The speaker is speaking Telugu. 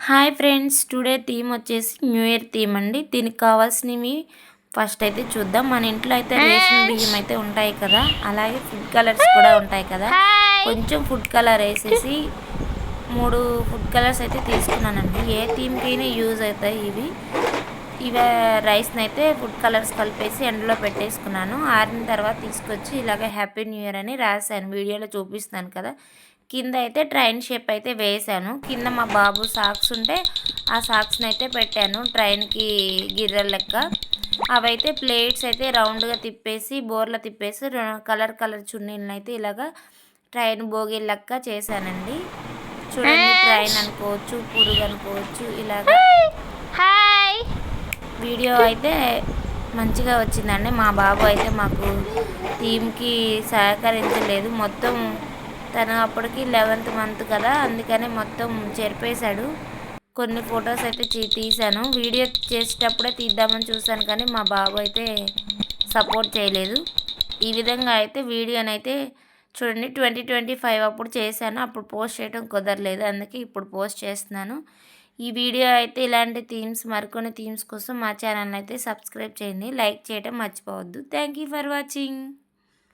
హాయ్ ఫ్రెండ్స్, టుడే థీమ్ వచ్చేసి న్యూ ఇయర్ థీమ్ అండి. దీనికి కావాల్సినవి ఫస్ట్ అయితే చూద్దాం. మన ఇంట్లో అయితే రేషన్ బియ్యం అయితే ఉంటాయి కదా, అలాగే ఫుడ్ కలర్స్ కూడా ఉంటాయి కదా. కొంచెం ఫుడ్ కలర్ వేసేసి 3 ఫుడ్ కలర్స్ అయితే తీసుకున్నానండి. ఏ థీమ్కైనా యూజ్ అవుతాయి ఇవి రైస్ని అయితే ఫుడ్ కలర్స్ కలిపేసి ఎండలో పెట్టేసుకున్నాను. ఆరిన తర్వాత తీసుకొచ్చి ఇలాగ హ్యాపీ న్యూ ఇయర్ అని రాశాను. వీడియోలో చూపిస్తాను కదా. కింద అయితే ట్రైన్ షేప్ అయితే వేసాను. కింద మా బాబు సాక్స్ ఉంటే ఆ సాక్స్ని అయితే పెట్టాను ట్రైన్కి గిర్రెల లెక్క. అవైతే ప్లేట్స్ అయితే రౌండ్గా తిప్పేసి బోర్ల తిప్పేసి కలర్ చున్నీలను అయితే ఇలాగా ట్రైన్ బోగి లెక్క చేశానండి. చూడండి, ట్రైన్ అనుకోవచ్చు, పురుగు అనుకోవచ్చు. ఇలాగ వీడియో అయితే మంచిగా వచ్చిందండి. మా బాబు అయితే మాకు థీమ్కి సహకరించలేదు. మొత్తం తను అప్పటికి 11th మంత్ కదా, అందుకనే మొత్తం చెరిపేశాడు. కొన్ని ఫొటోస్ అయితే తీశాను. వీడియో చేసేటప్పుడే తీద్దామని చూశాను, కానీ మా బాబు అయితే సపోర్ట్ చేయలేదు. ఈ విధంగా అయితే వీడియోనైతే చూడండి 2025 అప్పుడు చేశాను. అప్పుడు పోస్ట్ చేయడం కుదరలేదు, అందుకే ఇప్పుడు పోస్ట్ చేస్తున్నాను. ఈ వీడియో అయితే ఇలాంటి థీమ్స్, మరికొన్ని థీమ్స్ కోసం మా ఛానల్ అయితే సబ్స్క్రైబ్ చేయండి. లైక్ చేయడం మర్చిపోవద్దు. Thank you for watching.